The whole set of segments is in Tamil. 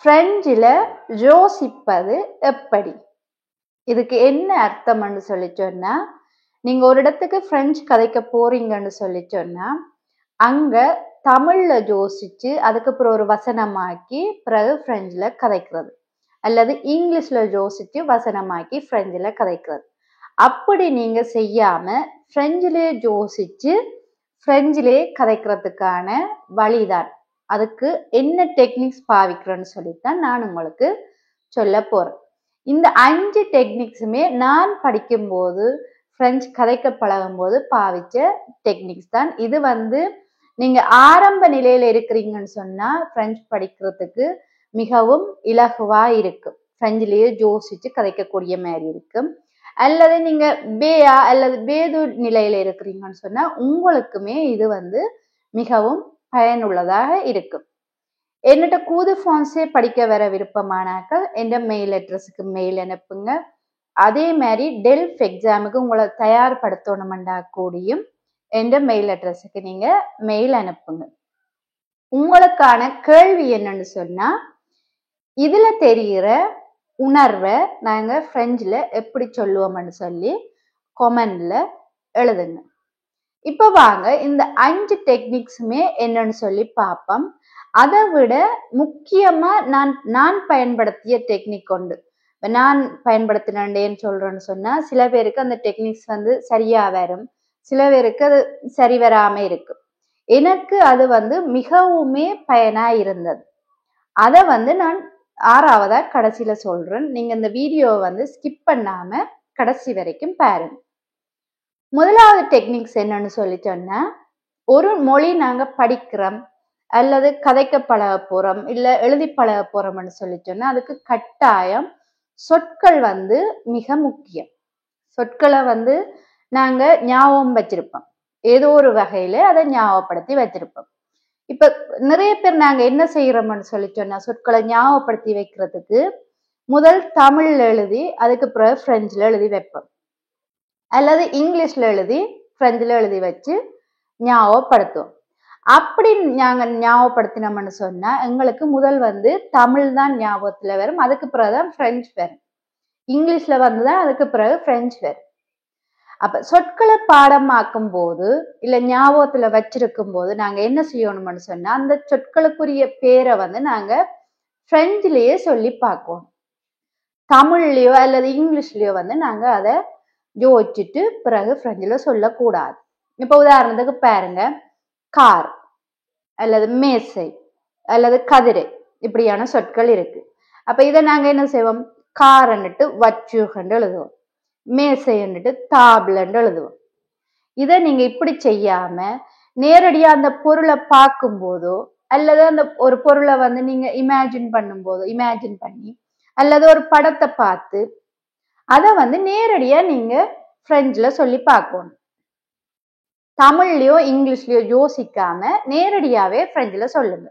பிரெஞ்சில் யோசிப்பது எப்படி? இதுக்கு என்ன அர்த்தம்னு சொல்லி சொன்னா, நீங்க ஒரு இடத்துக்கு பிரெஞ்சு கதைக்க போறீங்கன்னு சொல்லி சொன்னா, அங்க தமிழ்ல யோசிச்சு அதுக்கப்புறம் ஒரு வசனமாக்கி பிறகு பிரெஞ்சுல கதைக்கிறது, அல்லது இங்கிலீஷ்ல யோசிச்சு வசனமாக்கி பிரெஞ்சுல கதைக்கிறது. அப்படி நீங்க செய்யாம பிரெஞ்சிலே யோசிச்சு பிரெஞ்சிலே கதைக்கிறதுக்கான வழிதான். அதுக்கு என்ன டெக்னிக்ஸ் பாவிக்கிறேன்னு சொல்லித்தான் நான் உங்களுக்கு சொல்ல போறேன். இந்த 5 டெக்னிக்ஸுமே நான் படிக்கும்போது பிரெஞ்சு கதைக்க பழகும் போது பாவிச்ச டெக்னிக்ஸ் தான். இது நீங்க ஆரம்ப நிலையில இருக்கிறீங்கன்னு சொன்னா பிரெஞ்சு படிக்கிறதுக்கு மிகவும் இலகுவா இருக்கும். பிரெஞ்சிலேயே யோசிச்சு கதைக்கக்கூடிய மாதிரி இருக்கும். அல்லது நீங்க பேயா அல்லது பேது நிலையில இருக்கிறீங்கன்னு சொன்னா உங்களுக்குமே இது மிகவும் பயனுள்ளதாக இருக்கும். என்னட்ட கூது ஃபான்ஸே படிக்க வர விருப்பமானாக்கள் என்ற மெயில் அட்ரஸுக்கு மெயில் அனுப்புங்க. அதே மாதிரி டெல்ஃப் எக்ஸாமுக்கு உங்களை தயார்படுத்தணும்டா கூடியும் என்ற மெயில் அட்ரஸுக்கு நீங்க மெயில் அனுப்புங்க. உங்களுக்கான கேள்வி என்னன்னு சொன்னா, இதுல தெரிகிற உணர்வை நாங்க பிரெஞ்சுல எப்படி சொல்லுவோம்னு சொல்லி கமெண்ட்ல எழுதுங்க. இப்ப வாங்க இந்த 5 டெக்னிக்ஸுமே என்னன்னு சொல்லி பார்ப்போம். அதை விட முக்கியமா நான் பயன்படுத்திய டெக்னிக் உண்டு. நான் பயன்படுத்தினேன்னு சொல்றேன்னு சொன்னா, சில பேருக்கு அந்த டெக்னிக்ஸ் சரியா வரும், சில பேருக்கு அது சரி வராம இருக்கும். எனக்கு அது மிகவுமே பயனா இருந்தது. அதை நான் 6வதா கடைசியில சொல்றேன். நீங்க இந்த வீடியோவை ஸ்கிப் பண்ணாம கடைசி வரைக்கும் பாருங்க. முதலாவது டெக்னிக்ஸ் என்னன்னு சொல்லி சொன்னா, ஒரு மொழி நாங்க படிக்கிறோம் அல்லது கதைக்க பழக போறோம் இல்ல எழுதி பழக போறோம்னு சொல்லி சொன்னா, அதுக்கு கட்டாயம் சொற்கள் மிக முக்கியம். சொற்களை நாங்க ஞாபகம் வச்சிருப்போம், ஏதோ ஒரு வகையில அதை ஞாபகப்படுத்தி வச்சிருப்போம். இப்ப நிறைய பேர் நாங்க என்ன செய்யறோம்னு சொல்லி சொன்னா, சொற்களை ஞாபகப்படுத்தி வைக்கிறதுக்கு முதல் தமிழ்ல எழுதி அதுக்கு பிறகு பிரெஞ்சுல எழுதி வைப்போம், அல்லது இங்கிலீஷ்ல எழுதி பிரெஞ்சுல எழுதி வச்சு ஞாபகப்படுத்துவோம். அப்படி நாங்க ஞாபகப்படுத்தினோம்னு சொன்னா எங்களுக்கு முதல் தமிழ் தான் ஞாபகத்துல வரும், அதுக்கு பிறகுதான் பிரெஞ்சு வரும். இங்கிலீஷ்ல தான் அதுக்கு பிறகு பிரெஞ்சு வரும். அப்ப சொற்களை பாடமாக்கும் போது இல்ல ஞாபகத்துல வச்சிருக்கும் போது நாங்க என்ன செய்யணும்னு சொன்னா, அந்த சொற்களுக்குரிய பேரை நாங்க பிரெஞ்சுலயே சொல்லி பார்க்கணும். தமிழ்லயோ அல்லது இங்கிலீஷ்லயோ நாங்க அதை யோசிச்சுட்டு பிறகு பிரெஞ்சுல சொல்லக்கூடாது. இப்ப உதாரணத்துக்கு பாருங்க, கார் அல்லது மேசை அல்லது கதிரை இப்படியான சொற்கள் இருக்கு. அப்ப இதை நாங்க என்ன செய்வோம், காரன்னுட்டு வச்சுகண்டு எழுதுவோம், மேசைன்னுட்டு தாபிள்னு எழுதுவோம். இதை நீங்க இப்படி செய்யாம நேரடியா அந்த பொருளை பார்க்கும் போதோ அல்லது அந்த ஒரு பொருளை நீங்க இமேஜின் பண்ணி அல்லது ஒரு படத்தை பார்த்து அதை நேரடியா நீங்க பிரெஞ்சுல சொல்லி பார்க்கணும். தமிழ்லயோ இங்கிலீஷ்லயோ யோசிக்காம நேரடியாவே பிரெஞ்சுல சொல்லுங்க.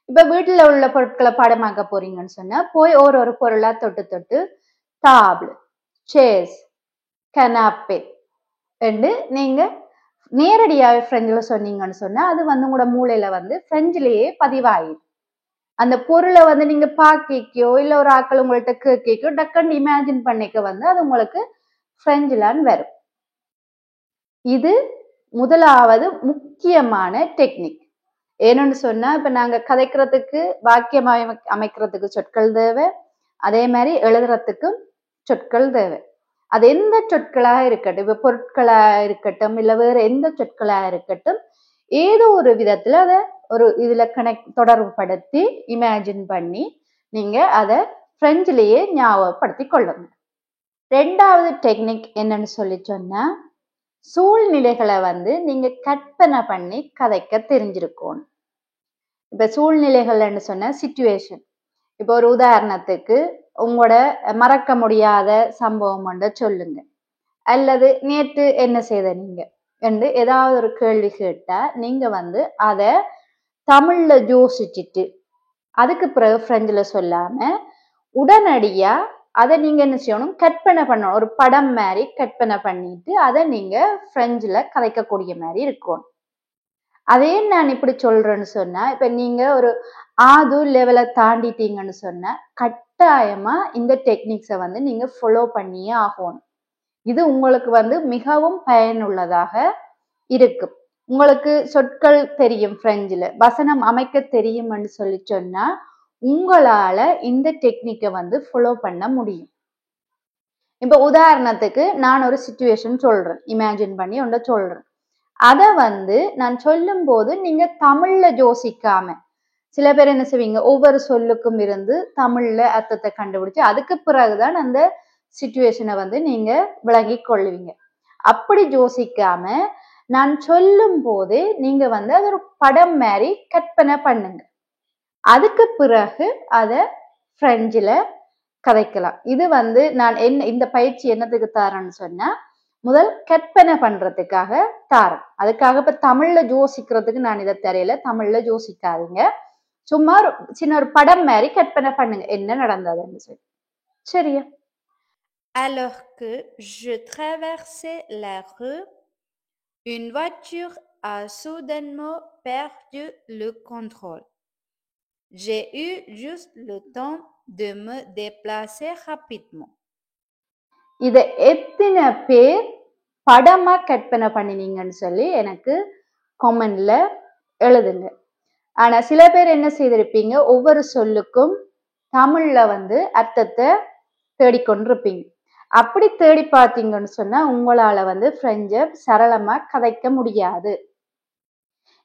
இப்ப வீட்டுல உள்ள பொருட்களை பாடமாக்க போறீங்கன்னு சொன்னா, போய் ஒரு பொருளா தொட்டு தொட்டு தாபிள், சேஸ், கனாப்பே என்று நீங்க நேரடியாவே பிரெஞ்சுல சொன்னீங்கன்னு சொன்னா அது உங்களோட மூளையில பிரெஞ்சுலயே பதிவாயிடும். அந்த பொருளை நீங்க பாக்கிக்கோ இல்ல ஒரு ஆக்கள் உங்கள்கிட்ட கேட்கோ டக்குன்னு இமேஜின் பண்ணிக்க அது உங்களுக்கு பிரெஞ்சுலான்னு வரும். இது முதலாவது முக்கியமான டெக்னிக். ஏன்னு சொன்னா, இப்ப நாங்க கதைக்கிறதுக்கு வாக்கியம் அமைக்கிறதுக்கு சொற்கள் தேவை, அதே மாதிரி எழுதுறதுக்கும் சொற்கள் தேவை. அது எந்த சொற்களா இருக்கட்டும், இப்ப பொருட்களா இருக்கட்டும் இல்ல வேற எந்த சொற்களா இருக்கட்டும், ஏதோ ஒரு விதத்துல அதை ஒரு இதுல தொடர்பு படுத்தி இமேஜின் பண்ணி நீங்க அதை பிரெஞ்சுலயே ஞாபகப்படுத்தி கொள்ளுங்க. 2வது டெக்னிக் என்னன்னு சொல்லி சொன்னா, சூழ்நிலைகளை நீங்க கற்பனை பண்ணி கதைக்க தெரிஞ்சிருக்கணும். இப்ப சூழ்நிலைகள்னு சொன்ன சிச்சுவேஷன். இப்ப ஒரு உதாரணத்துக்கு உங்களோட மறக்க முடியாத சம்பவம் சொல்லுங்க, அல்லது நேற்று என்ன செய்த நீங்க என்று ஏதாவது ஒரு கேள்வி கேட்டா நீங்க அதை தமிழ்ல யோசிச்சுட்டு அதுக்கு பிறகு பிரெஞ்சுல சொல்லாம உடனடியா அதை நீங்க என்ன செய்யணும், கற்பனை பண்ணணும். ஒரு படம் மாதிரி கற்பனை பண்ணிட்டு அதை நீங்க பிரெஞ்சுல கதைக்கக்கூடிய மாதிரி இருக்கணும். அதே நான் இப்படி சொல்றேன்னு சொன்னா, இப்ப நீங்க ஒரு ஆது லெவலை தாண்டிட்டீங்கன்னு சொன்ன கட்டாயமா இந்த டெக்னிக்ஸை வந்து நீங்க ஃபாலோ பண்ணியே ஆகணும். இது உங்களுக்கு வந்து மிகவும் பயனுள்ளதாக இருக்கும். உங்களுக்கு சொற்கள் தெரியும், பிரெஞ்சில் வசனம் அமைக்க தெரியும்னு சொல்லி சொன்னா உங்களால இந்த டெக்னிக்கை வந்து ஃபாலோ பண்ண முடியும். இப்ப உதாரணத்துக்கு நான் ஒரு சிச்சுவேஷன் சொல்றேன், இமேஜின் பண்ணி ஒன்றை சொல்றேன். அதை வந்து நான் சொல்லும் போது நீங்க தமிழ்ல யோசிக்காம, சில பேர் என்ன செய்வீங்க, ஒவ்வொரு சொல்லுக்கும் இருந்து தமிழ்ல அர்த்தத்தை கண்டுபிடிச்சு அதுக்கு பிறகுதான் அந்த சிச்சுவேஷனை வந்து நீங்க விளங்கி கொள்ளுவீங்க. அப்படி யோசிக்காம நான் சொல்லும் போது நீங்க வந்து அது ஒரு படம் மாதிரி கற்பனை பண்ணுங்க. அதுக்கு பிறகு அதை பிரெஞ்சில் கதைக்கலாம். இது வந்து நான் இந்த பயிற்சி என்னத்துக்கு தாரேன்னு சொன்னா, முதல் கற்பனை பண்றதுக்காக தாரேன். அதுக்காக இப்ப தமிழ்ல யோசிக்கிறதுக்கு நான் இதை தெரியல, தமிழ்ல யோசிக்காதீங்க. சும்மா சின்ன ஒரு படம் மாதிரி கற்பனை பண்ணுங்க என்ன நடந்ததுன்னு சொல்லி. சரியா? Alors que je traversais la rue, une voiture a soudainement perdu le contrôle. J'ai eu juste le temps de me déplacer rapidement. இதை எத்தனை பேர் படமா கற்பனை பண்ணினீங்கன்னு சொல்லி எனக்கு கமெண்ட்ல எழுதுங்க. ஆனா சில பேர் என்ன செய்திருப்பீங்க, ஒவ்வொரு சொல்லுக்கும் தமிழ்ல வந்து அர்த்தத்தை தேடிக்கொண்டிருப்பீங்க. அப்படி தேடி பார்த்தீங்கன்னு சொன்னா உங்களால வந்து பிரெஞ்சை சரளமா கதைக்க முடியாது.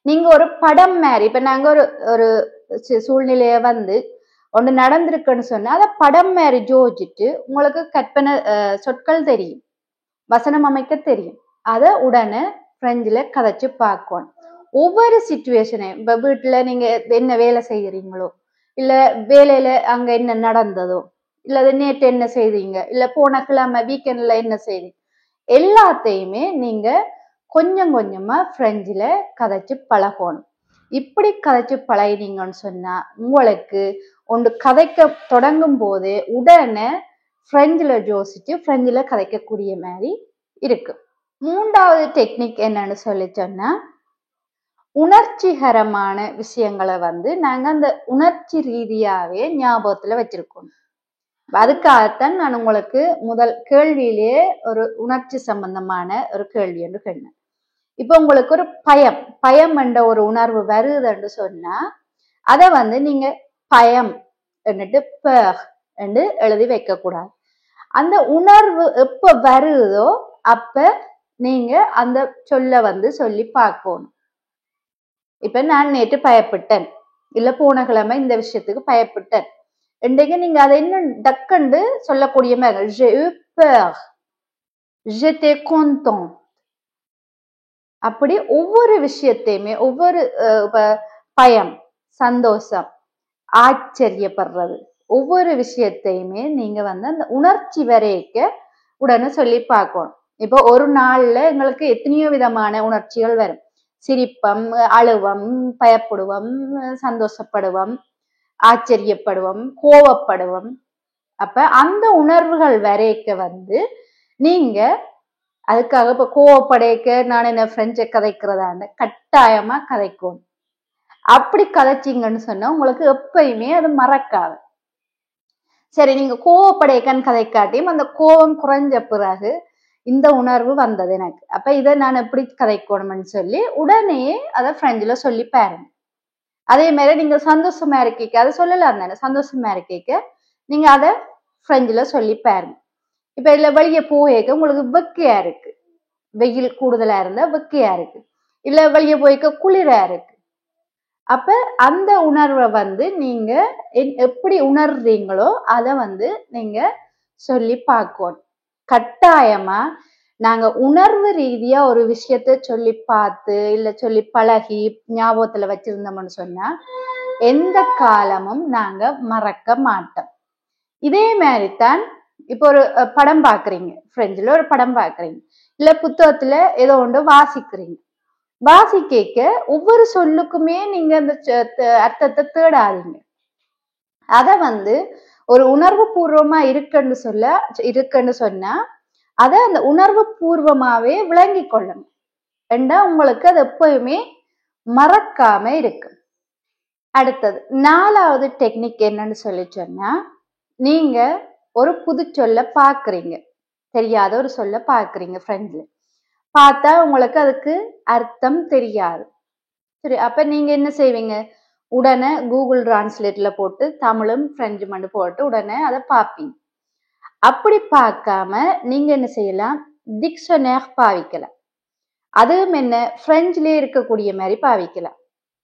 நீங்க ஒரு படம் மாதிரி, இப்ப நாங்க ஒரு சூழ்நிலைய வந்து ஒன்று நடந்திருக்குன்னு சொன்னா அதை படம் மாதிரி ஜோதிச்சுட்டு உங்களுக்கு கற்பனை சொற்கள் தெரியும், வசனம் அமைக்க தெரியும். அதை உடனே பிரெஞ்சில் கதைச்சு பார்க்கணும். ஒவ்வொரு சிச்சுவேஷனையும், இப்ப வீட்டுல நீங்க என்ன வேலை செய்யறீங்களோ, இல்ல வேலையில அங்க என்ன நடந்ததோ, இல்ல நேற்று என்ன செய்தீங்க, இல்ல போன கிழமை வீக்கெண்ட்ல என்ன செய்தீங்க, எல்லாத்தையுமே நீங்க கொஞ்சம் கொஞ்சமா பிரெஞ்சில் கதைச்சு பழகணும். இப்படி கதைச்சு பழகினீங்கன்னு சொன்னா உங்களுக்கு ஒன்று கதைக்க தொடங்கும் போதே உடனே பிரெஞ்சில் யோசிச்சு பிரெஞ்சில் கதைக்கக்கூடிய மாதிரி இருக்கு. மூன்றாவது டெக்னிக் என்னன்னு சொல்லி சொன்னா, உணர்ச்சிகரமான விஷயங்களை வந்து நாங்க அந்த உணர்ச்சி ரீதியாவே ஞாபகத்துல வச்சிருக்கோம். அதுக்காகத்தான் நான் உங்களுக்கு முதல் கேள்வியிலேயே ஒரு உணர்ச்சி சம்பந்தமான ஒரு கேள்வி என்று கேட்டேன். இப்ப உங்களுக்கு ஒரு பயம் என்ற ஒரு உணர்வு வருதுன்னு சொன்னா அதை வந்து நீங்க பயம் என்னட்டு என்று எழுதி வைக்க கூடாது. அந்த உணர்வு எப்ப வருதோ அப்ப நீங்க அந்த சொல்ல வந்து சொல்லி பார்க்கணும். இப்ப நான் நேற்று பயப்பட்டேன், இல்ல போன கிழமை இந்த விஷயத்துக்கு பயப்பட்டேன், இன்றைக்கு நீங்க அதை இன்னும் டக்குண்டு சொல்லக்கூடிய மாதிரி j'ai eu peur, j'étais content. அப்படி ஒவ்வொரு விஷயத்தையுமே, ஒவ்வொரு பயம், சந்தோஷம், ஆச்சரியப்படுறது, ஒவ்வொரு விஷயத்தையுமே நீங்க வந்து அந்த உணர்ச்சி வரைக்க உடனே சொல்லி பார்க்கணும். இப்போ ஒரு நாள்ல எங்களுக்கு எத்தனையோ விதமான உணர்ச்சிகள் வரும். சிரிப்பம், அழுவம், பயப்படுவோம், சந்தோஷப்படுவோம், ஆச்சரியப்படுவோம், கோவப்படுவோம். அப்ப அந்த உணர்வுகள் வரைக்க வந்து நீங்க அதுக்காக இப்ப கோவப்படைக்க நான் என்ன பிரெஞ்சை கதைக்கிறதான்னு கட்டாயமா கதைக்கணும். அப்படி கதைச்சிங்கன்னு சொன்னா உங்களுக்கு எப்பயுமே அது மறக்காது. சரி, நீங்க கோவப்படைக்கன்னு கதைக்காட்டியும் அந்த கோபம் குறைஞ்ச பிறகு இந்த உணர்வு வந்தது எனக்கு, அப்ப இதை நான் எப்படி கதைக்கணும்னு சொல்லி உடனே அதை பிரெஞ்சில் சொல்லி பாருங்க. அதே மாதிரி நீங்க சந்தோஷமா இருக்கீங்க, அதை சொல்லலாம் தானே, சந்தோஷமா இருக்கீங்க நீங்க அதை பிரெஞ்சில் சொல்லி பாருங்க. இப்ப இல்ல வெளியே போயிருக்க உங்களுக்கு வெக்கையா இருக்கு, வெயில் கூடுதலா இருந்தா வெக்கையா இருக்கு, இல்ல வெளியே போய்க்க குளிரா இருக்கு, அப்ப அந்த உணர்வை வந்து நீங்க எப்படி உணர்றீங்களோ அதை வந்து நீங்க சொல்லி பார்க்கணும். கட்டாயமா நாங்க உணர்வு ரீதியா ஒரு விஷயத்த சொல்லி பார்த்து இல்ல சொல்லி பழகி ஞாபகத்துல வச்சிருந்தோம்னு சொன்னா எந்த காலமும் நாங்க மறக்க மாட்டோம். இதே மாதிரிதான் இப்போ ஒரு படம் பாக்குறீங்க, பிரெஞ்சுல ஒரு படம் பாக்குறீங்க, இல்ல புத்தகத்துல ஏதோ ஒன்று வாசிக்கிறீங்க. வாசிக்க ஒவ்வொரு சொல்லுக்குமே நீங்க அந்த அர்த்தத்தை தேடாதீங்க. அத வந்து ஒரு உணர்வு பூர்வமா இருக்குன்னு சொன்னா அதை அந்த உணர்வு பூர்வமாவே விளங்கி கொள்ளணும். ஏண்டா உங்களுக்கு அது எப்பயுமே மறக்காம இருக்கு. அடுத்தது 4வது டெக்னிக் என்னன்னு சொல்லி சொன்னா, நீங்க ஒரு புது சொல்ல பாக்குறீங்க, தெரியாத ஒரு சொல்ல பாக்குறீங்க ஃப்ரெண்ட்ல. பார்த்தா உங்களுக்கு அதுக்கு அர்த்தம் தெரியாது. சரி, அப்ப நீங்க என்ன செய்வீங்க? உடனே கூகுள் டிரான்ஸ்லேட்ல போட்டு தமிழும் பிரெஞ்சும் போட்டு உடனே அதை பார்ப்பீங்க. அப்படி பார்க்காம நீங்க என்ன செய்யலாம்? டிக்ஷனரி பாவிக்கலாம். அதுவும் என்ன, பிரெஞ்சுலயே இருக்கக்கூடிய மாதிரி பாவிக்கலாம்.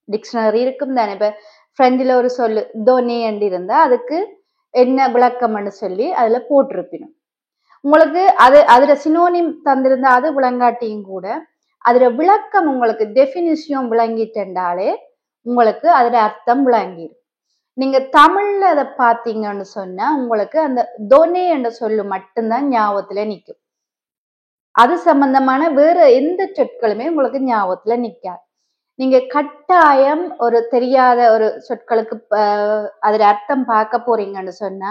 டிக்ஷனரி இருக்கும் தானே. இப்ப பிரெஞ்சுல ஒரு சொல்லு டொனே என்று இருந்தா அதுக்கு என்ன விளக்கம்னு சொல்லி அதுல போட்டிருப்பினும் உங்களுக்கு அதுல சினோனிம் தந்திருந்தா அது விளங்காட்டியும் கூட அதுல விளக்கம் உங்களுக்கு டெபினிஷன் விளங்கிட்டாலே உங்களுக்கு அதுல அர்த்தம் விளங்கிடும். நீங்க தமிழ்ல அதை பார்த்தீங்கன்னு சொன்னா உங்களுக்கு அந்த டொனே என்ற சொல்லு மட்டும்தான் ஞாபகத்துல நிற்கும். அது சம்பந்தமான வேற எந்த சொற்களுமே உங்களுக்கு ஞாபகத்துல நிற்காது. நீங்க கட்டாயம் ஒரு தெரியாத ஒரு சொற்களுக்கு அதுல அர்த்தம் பார்க்க போறீங்கன்னு சொன்னா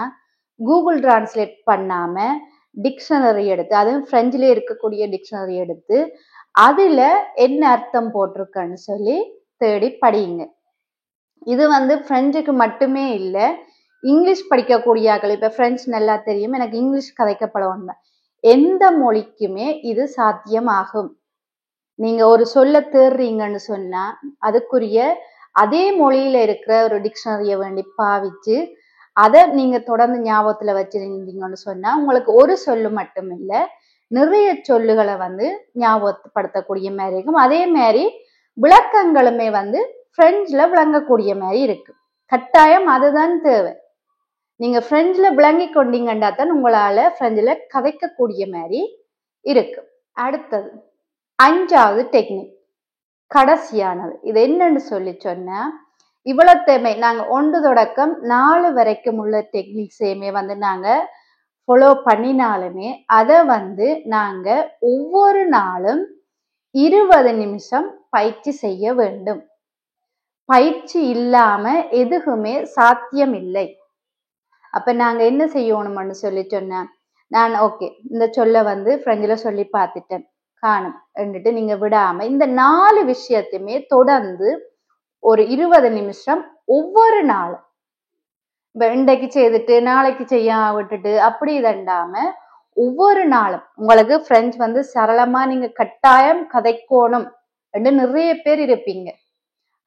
கூகுள் டிரான்ஸ்லேட் பண்ணாம டிக்ஷனரி எடுத்து, அதுவும் பிரெஞ்சுல இருக்கக்கூடிய டிக்ஷனரி எடுத்து அதுல என்ன அர்த்தம் போட்டிருக்குன்னு சொல்லி தேடி படியுங்க. இது பிரெஞ்சுக்கு மட்டுமே இல்லை, இங்கிலீஷ் படிக்கக்கூடியாக்கள், இப்ப பிரெஞ்சு நல்லா தெரியும், எனக்கு இங்கிலீஷ் கதைக்கப்பட எந்த மொழிக்குமே இது சாத்தியமாகும். நீங்க ஒரு சொல்ல தேடுறீங்கன்னு சொன்னா அதுக்குரிய அதே மொழியில இருக்கிற ஒரு டிக்ஷனரிய வேண்டி பாவிச்சு அதை நீங்க தொடர்ந்து ஞாபகத்துல வச்சிருந்தீங்கன்னு சொன்னா உங்களுக்கு ஒரு சொல்லு மட்டும் இல்ல, நிறைய சொல்லுகளை ஞாபகப்படுத்தக்கூடிய மாதிரி இருக்கும். அதே மாதிரி விளக்கங்களுமே பிரெஞ்சுல விளங்கக்கூடிய மாதிரி இருக்கு. கட்டாயம் அதுதான் தேவை. நீங்க பிரெஞ்சுல விளங்கி கொண்டீங்கன்னா தான் உங்களால பிரெஞ்சுல கதைக்கக்கூடிய மாதிரி இருக்கு. அடுத்தது 5வது டெக்னிக், கடைசியானது. இது என்னன்னு சொல்லி சொன்னா, இவ்வளவுமே நாங்க 1 தொடக்கம் 4 வரைக்கும் உள்ள டெக்னிக்ஸையுமே நாங்க ஃபாலோ பண்ணினாலுமே அதை நாங்க ஒவ்வொரு நாளும் 20 நிமிஷம் பயிற்சி செய்ய வேண்டும். பயிற்சி இல்லாம எதுவுமே சாத்தியம் இல்லை. அப்ப நாங்க என்ன செய்யணும்னு சொல்லி சொன்னா, நான் ஓகே இந்த சொல்ல பிரெஞ்சுல சொல்லி பார்த்துட்டேன் காணும் என்றுட்டு நீங்க விடாம இந்த 4 விஷயத்தையுமே தொடர்ந்து ஒரு 20 நிமிஷம் ஒவ்வொரு நாளும், இப்ப இன்றைக்கு செய்துட்டு நாளைக்கு செய்ய விட்டுட்டு அப்படி தண்டாம ஒவ்வொரு நாளும் உங்களுக்கு பிரெஞ்சு சரளமா நீங்க கட்டாயம் கதைக்கோணும் என்று நிறைய பேர் இருப்பீங்க.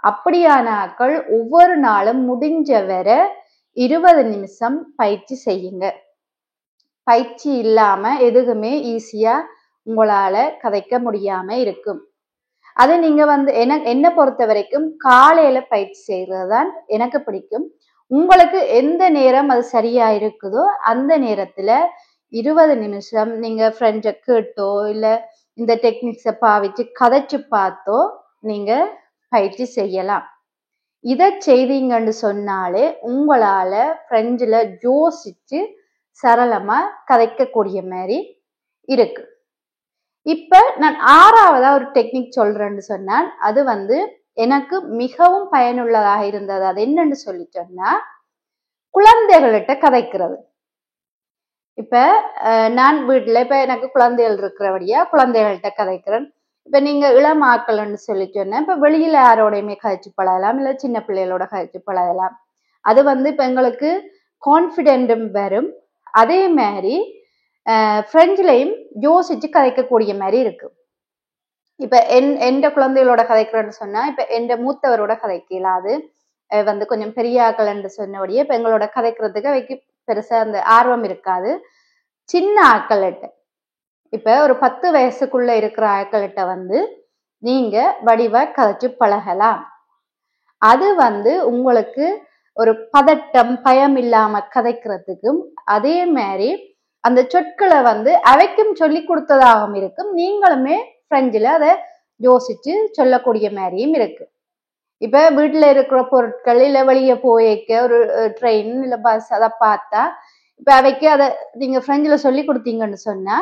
அப்படியான ஆட்கள் ஒவ்வொரு நாளும் முடிஞ்ச வரை 20 நிமிஷம் பயிற்சி செய்யுங்க. பயிற்சி இல்லாம எதுவுமே ஈஸியா உங்களால கதைக்க முடியாம இருக்கும். அது நீங்க என்ன பொறுத்த வரைக்கும் காலையில பயிற்சி செய்யறதுதான் எனக்கு பிடிக்கும். உங்களுக்கு எந்த நேரம் அது சரியா இருக்குதோ அந்த நேரத்துல 20 நிமிஷம் நீங்க பிரெஞ்சை கேட்டோ இல்ல இந்த டெக்னிக்ஸை பாவிச்சு கதைச்சு பார்த்தோ நீங்க பயிற்சி செய்யலாம். இதை செய்தீங்கன்னு சொன்னாலே உங்களால பிரெஞ்சுல யோசிச்சு சரளமா கதைக்கக்கூடிய மாதிரி இருக்கு. இப்ப நான் 6வதா ஒரு டெக்னிக் சொல்றேன்னு சொன்னால் அது எனக்கு மிகவும் பயனுள்ளதாக இருந்தது. அது என்னன்னு சொல்லி சொன்னா, குழந்தைகள்கிட்ட கதைக்கிறது. இப்ப நான் வீட்டுல இப்ப எனக்கு குழந்தைகள் இருக்கிறபடியா குழந்தைகள்கிட்ட கதைக்கிறேன். இப்ப நீங்க இளமாக்கள்னு சொல்லி சொன்னா இப்ப வெளியில யாரோடையுமே கதைச்சு பழகலாம், இல்ல சின்ன பிள்ளைகளோட கதைச்சு பழகலாம். அது இப்ப எங்களுக்கு கான்பிடென்டும் வரும். அதே மாதிரி பிரெஞ்சுலையும் யோசிச்சு கதைக்கக்கூடிய மாதிரி இருக்கு. இப்ப எந்த குழந்தைகளோட கதைக்கிறேன்னு சொன்னா இப்ப எந்த மூத்தவரோட கதைக்கலாது கொஞ்சம் பெரிய ஆக்கள்ன்னு சொன்னபடியே இப்ப எங்களோட கதைக்கிறதுக்கு அவைக்கு பெருசா அந்த ஆர்வம் இருக்காது. சின்ன ஆக்கள்கிட்ட இப்ப ஒரு 10 வயசுக்குள்ள இருக்கிற ஆக்கள்கிட்ட நீங்க வடிவா கதைச்சு பழகலாம். அது உங்களுக்கு ஒரு பதட்டம் பயம் இல்லாம கதைக்கிறதுக்கும் அதே மாதிரி அந்த சொற்களை அவைக்கும் சொல்லி கொடுத்ததாகவும் இருக்கும். நீங்களுமே பிரெஞ்சுல அதை யோசிச்சு சொல்லக்கூடிய மாதிரியும் இருக்கு. இப்ப வீட்டுல இருக்கிற பொருட்கள் இல்ல வெளியே போய்க்க ஒரு ட்ரெயின் இல்ல பஸ் அதை பார்த்தா இப்ப அவைக்கு அதை நீங்க பிரெஞ்சுல சொல்லி கொடுத்தீங்கன்னு சொன்னா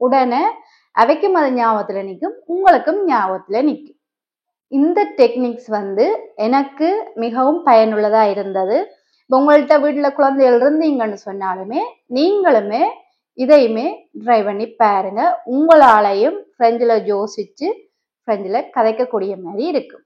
உடனே அவைக்கும் அது ஞாபகத்துல நிற்கும், உங்களுக்கும் ஞாபகத்துல நிற்கும். இந்த டெக்னிக்ஸ் எனக்கு மிகவும் பயனுள்ளதா இருந்தது. உங்கள்கிட்ட வீட்டுல குழந்தைகள் இருந்தீங்கன்னு சொன்னாலுமே நீங்களுமே இதையுமே ட்ரை பண்ணி பாருங்க. உங்களாலையும் பிரெஞ்சுல யோசிச்சு பிரெஞ்சுல கதைக்கக்கூடிய மாதிரி இருக்கும்.